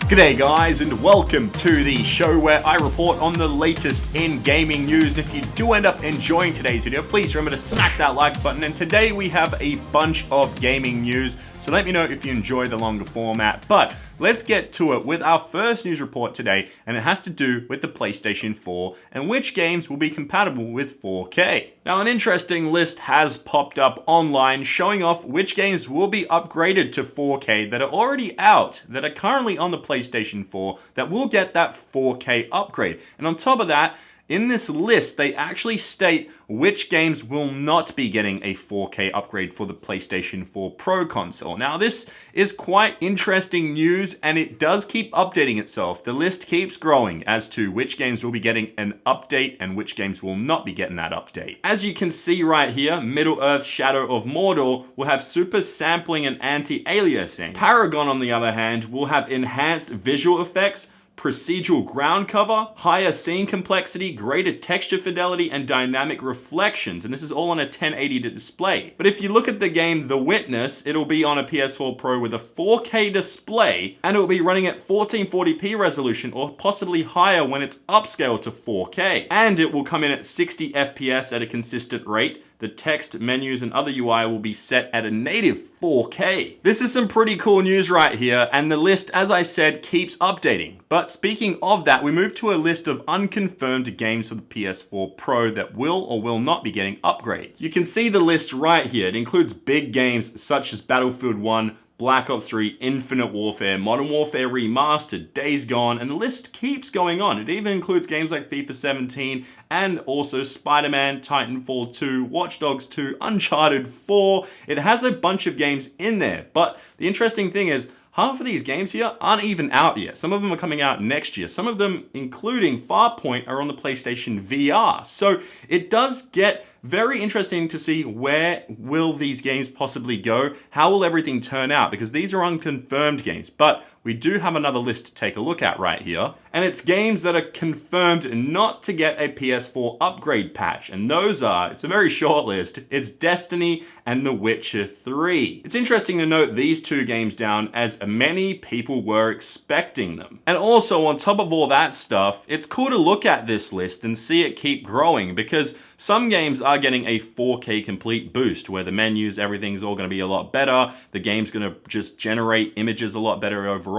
G'day guys, and welcome to the show where I report on the latest in gaming news. If you do end up enjoying today's video, please remember to smack that like button. And today we have a bunch of gaming news, so let me know if you enjoy the longer format. But let's get to it with our first news report today, and it has to do with the PlayStation 4 and which games will be compatible with 4K. Now, an interesting list has popped up online showing off which games will be upgraded to 4K that are already out, that are currently on the PlayStation 4, that will get that 4K upgrade. And on top of that, in this list, they actually state which games will not be getting a 4K upgrade for the PlayStation 4 Pro console. Now, this is quite interesting news, and it does keep updating itself. The list keeps growing as to which games will be getting an update and which games will not be getting that update. As you can see right here, Middle-earth: Shadow of Mordor will have super sampling and anti-aliasing. Paragon, on the other hand, will have enhanced visual effects, procedural ground cover, higher scene complexity, greater texture fidelity, and dynamic reflections. And this is all on a 1080 display. But if you look at the game The Witness, it'll be on a PS4 Pro with a 4K display, and it'll be running at 1440p resolution or possibly higher when it's upscaled to 4K. And it will come in at 60 FPS at a consistent rate. The text, menus, and other UI will be set at a native 4K. This is some pretty cool news right here, and the list, as I said, keeps updating. But speaking of that, we move to a list of unconfirmed games for the PS4 Pro that will or will not be getting upgrades. You can see the list right here. It includes big games such as Battlefield 1, Black Ops 3, Infinite Warfare, Modern Warfare Remastered, Days Gone, and the list keeps going on. It even includes games like FIFA 17 and also Spider-Man, Titanfall 2, Watch Dogs 2, Uncharted 4. It has a bunch of games in there, but the interesting thing is, half of these games here aren't even out yet. Some of them are coming out next year. Some of them, including Farpoint, are on the PlayStation VR. So it does get very interesting to see where will these games possibly go? How will everything turn out? Because these are unconfirmed games, but we do have another list to take a look at right here. And it's games that are confirmed not to get a PS4 upgrade patch. And those are, it's a very short list. It's Destiny and The Witcher 3. It's interesting to note these two games down as many people were expecting them. And also on top of all that stuff, it's cool to look at this list and see it keep growing, because some games are getting a 4K complete boost where the menus, everything's all going to be a lot better. The game's going to just generate images a lot better overall.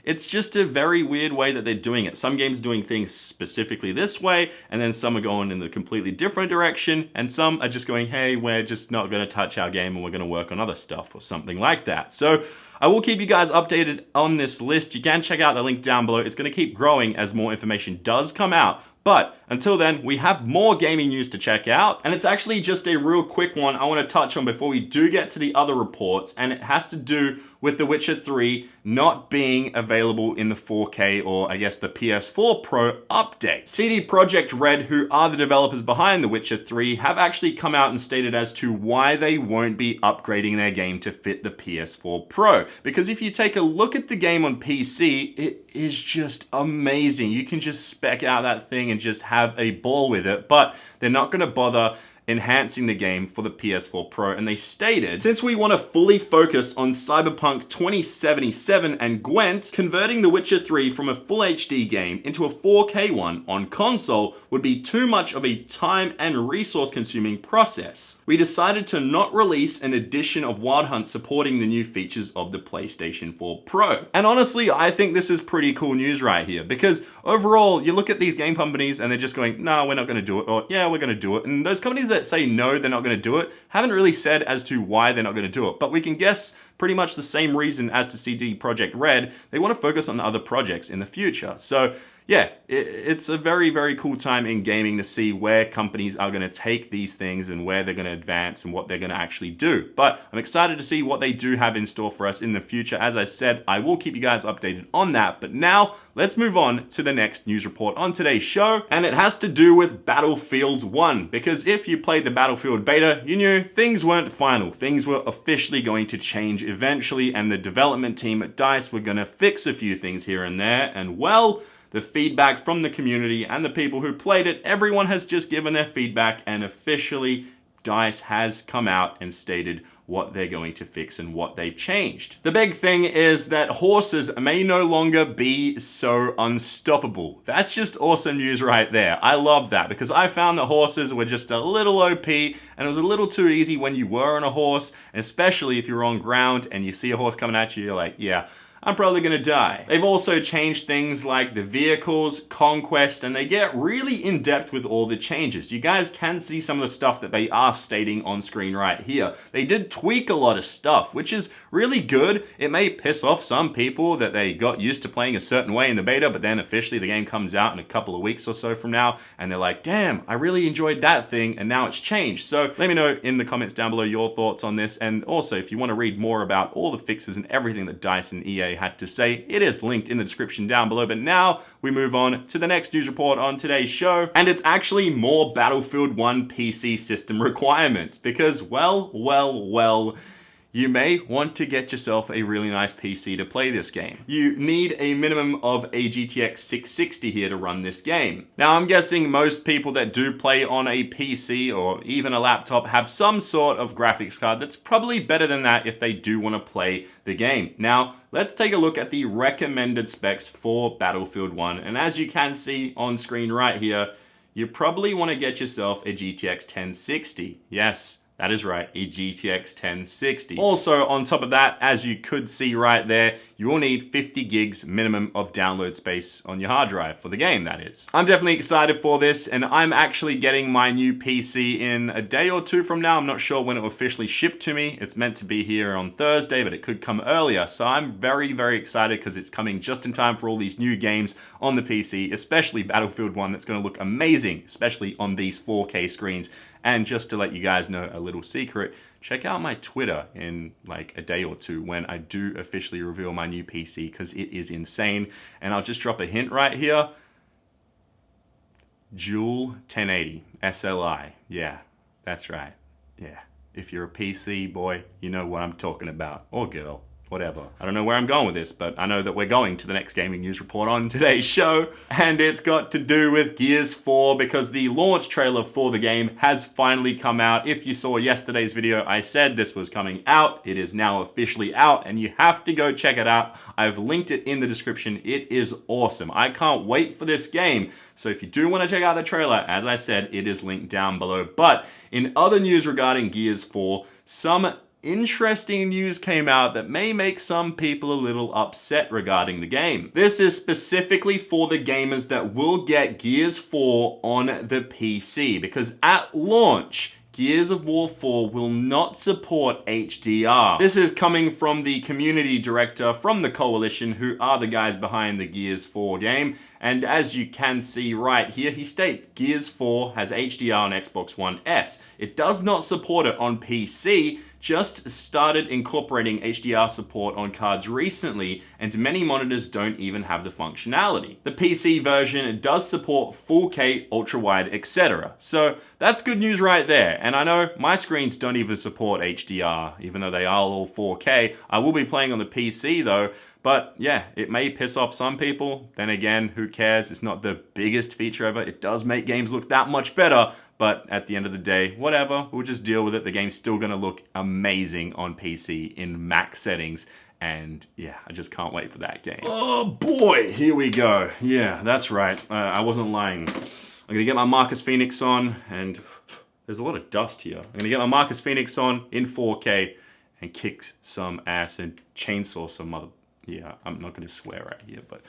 It's just a very weird way that they're doing it. Some games are doing things specifically this way, and then some are going in the completely different direction, and some are just going, hey, we're just not going to touch our game and we're going to work on other stuff or something like that. So I will keep you guys updated on this list. You can check out the link down below. It's going to keep growing as more information does come out. But until then, we have more gaming news to check out, and it's actually just a real quick one I want to touch on before we do get to the other reports, and it has to do with The Witcher 3 not being available in the 4K, or I guess the PS4 Pro update. CD Projekt Red, who are the developers behind The Witcher 3, have actually come out and stated as to why they won't be upgrading their game to fit the PS4 Pro. Because if you take a look at the game on PC, it is just amazing. You can just spec out that thing and just have a ball with it, but they're not going to bother enhancing the game for the PS4 Pro, and they stated, since we want to fully focus on Cyberpunk 2077 and Gwent, converting The Witcher 3 from a full HD game into a 4K one on console would be too much of a time and resource consuming process. We decided to not release an edition of Wild Hunt supporting the new features of the PlayStation 4 Pro. And honestly, I think this is pretty cool news right here, because overall, you look at these game companies and they're just going, no, we're not going to do it, or yeah, we're going to do it. And those companies that say no, they're not going to do it, haven't really said as to why they're not going to do it. But we can guess pretty much the same reason as to CD Projekt Red. They want to focus on other projects in the future. So yeah, it's a very, very cool time in gaming to see where companies are going to take these things and where they're going to advance and what they're going to actually do. But I'm excited to see what they do have in store for us in the future. As I said, I will keep you guys updated on that. But now, let's move on to the next news report on today's show. And it has to do with Battlefield 1. Because if you played the Battlefield beta, you knew things weren't final. Things were officially going to change eventually. And the development team at DICE were going to fix a few things here and there. And well, the feedback from the community and the people who played it, everyone has just given their feedback and officially DICE has come out and stated what they're going to fix and what they've changed. The big thing is that horses may no longer be so unstoppable. That's just awesome news right there. I love that because I found that horses were just a little OP and it was a little too easy when you were on a horse, especially if you're on ground and you see a horse coming at you, you're like, yeah, I'm probably gonna die. They've also changed things like the vehicles, conquest, and they get really in-depth with all the changes. You guys can see some of the stuff that they are stating on screen right here. They did tweak a lot of stuff, which is really good. It may piss off some people that they got used to playing a certain way in the beta, but then officially the game comes out in a couple of weeks or so from now, and they're like, damn, I really enjoyed that thing, and now it's changed. So let me know in the comments down below your thoughts on this, and also if you want to read more about all the fixes and everything that DICE and EA had to say, it is linked in the description down below. But now we move on to the next news report on today's show, and it's actually more Battlefield 1 PC system requirements because, well, you may want to get yourself a really nice PC to play this game. You need a minimum of a GTX 660 here to run this game. Now, I'm guessing most people that do play on a PC or even a laptop have some sort of graphics card that's probably better than that if they do want to play the game. Now, let's take a look at the recommended specs for Battlefield 1. And as you can see on screen right here, you probably want to get yourself a GTX 1060. Yes, that is right, a GTX 1060. Also, on top of that, as you could see right there, you will need 50 gigs minimum of download space on your hard drive for the game, that is. I'm definitely excited for this, and I'm actually getting my new PC in a day or two from now. I'm not sure when it will officially ship to me. It's meant to be here on Thursday, but it could come earlier. So I'm very, very excited because it's coming just in time for all these new games on the PC, especially Battlefield 1 that's going to look amazing, especially on these 4K screens. And just to let you guys know a little secret, check out my Twitter in like a day or two when I do officially reveal my new PC because it is insane. And I'll just drop a hint right here. Dual 1080 SLI. Yeah, that's right. Yeah. If you're a PC boy, you know what I'm talking about. Or girl. Whatever. I don't know where I'm going with this, but I know that we're going to the next gaming news report on today's show, and it's got to do with Gears 4 because the launch trailer for the game has finally come out. If you saw yesterday's video, I said this was coming out. It is now officially out, and you have to go check it out. I've linked it in the description. It is awesome. I can't wait for this game. So if you do want to check out the trailer, as I said, it is linked down below. But in other news regarding Gears 4, some interesting news came out that may make some people a little upset regarding the game. This is specifically for the gamers that will get Gears 4 on the PC, because at launch, Gears of War 4 will not support HDR. This is coming from the community director from the Coalition, who are the guys behind the Gears 4 game. And as you can see right here, he states Gears 4 has HDR on Xbox One S. It does not support it on PC, just started incorporating HDR support on cards recently, and many monitors don't even have the functionality. The PC version does support 4K, ultra-wide, etc. So that's good news right there. And I know my screens don't even support HDR, even though they are all 4K. I will be playing on the PC though, but yeah, it may piss off some people. Then again, who cares? It's not the biggest feature ever. It does make games look that much better, but at the end of the day, whatever, we'll just deal with it. The game's still gonna look amazing on PC in max settings. And yeah, I just can't wait for that game. Oh boy, here we go. Yeah, that's right. I wasn't lying. I'm gonna get my Marcus Phoenix on, and there's a lot of dust here. I'm gonna get my Marcus Phoenix on in 4K and kick some ass and chainsaw some mother... Yeah, I'm not gonna swear right here, but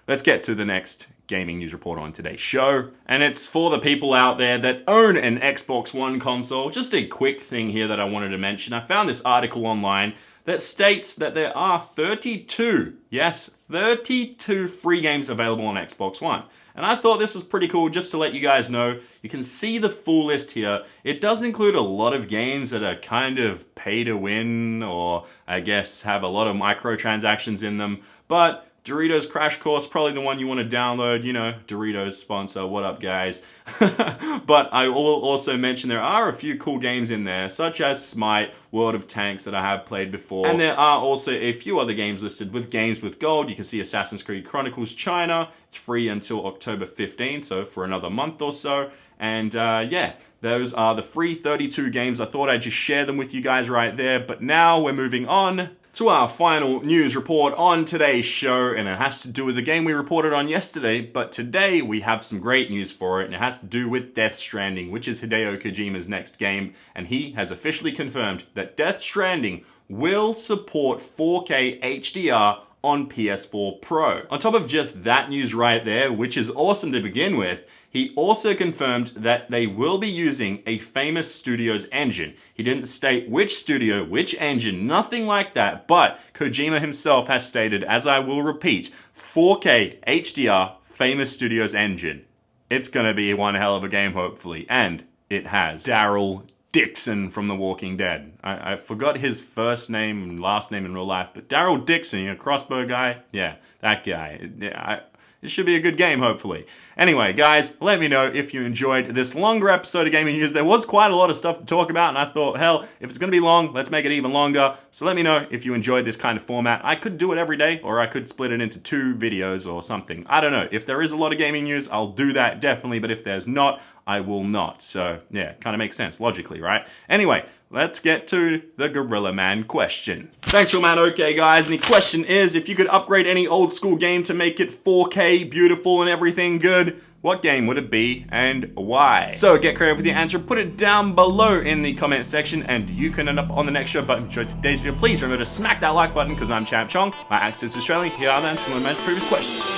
let's get to the next gaming news report on today's show. And it's for the people out there that own an Xbox One console. Just a quick thing here that I wanted to mention. I found this article online that states that there are 32, yes, 32 free games available on Xbox One. And I thought this was pretty cool just to let you guys know. You can see the full list here. It does include a lot of games that are kind of pay to win, or I guess have a lot of microtransactions in them. But Doritos Crash Course, probably the one you want to download. You know, Doritos sponsor, what up guys? But I will also mention there are a few cool games in there, such as Smite, World of Tanks that I have played before. And there are also a few other games listed with games with gold. You can see Assassin's Creed Chronicles China. It's free until October 15, so for another month or so. And yeah, those are the free 32 games. I thought I'd just share them with you guys right there. But now we're moving on to our final news report on today's show, and it has to do with the game we reported on yesterday, but today we have some great news for it, and it has to do with Death Stranding, which is Hideo Kojima's next game, and he has officially confirmed that Death Stranding will support 4K HDR on PS4 Pro. On top of just that news right there, which is awesome to begin with, he also confirmed that they will be using a famous studio's engine. He didn't state which studio, which engine, nothing like that, but Kojima himself has stated, as I will repeat, 4K HDR famous studio's engine. It's gonna be one hell of a game, hopefully, and it has. Daryl Dixon from The Walking Dead. I forgot his first name and last name in real life, but Daryl Dixon, a crossbow guy, yeah, that guy. It should be a good game, hopefully. Anyway, guys, let me know if you enjoyed this longer episode of Gaming News. There was quite a lot of stuff to talk about, and I thought, hell, if it's going to be long, let's make it even longer. So let me know if you enjoyed this kind of format. I could do it every day, or I could split it into 2 videos or something. I don't know. If there is a lot of gaming news, I'll do that, definitely. But if there's not, I will not. So, yeah, kind of makes sense, logically, right? Anyway, let's get to the Gorilla Man question. Thanks, Real Man. Okay, guys, and the question is, if you could upgrade any old school game to make it 4K, beautiful, and everything good, what game would it be and why? So get creative with your answer, put it down below in the comment section, and you can end up on the next show. But if you enjoyed today's video, please remember to smack that like button, because I'm ChampChong. My accent's Australian. Here are the answers to my previous questions.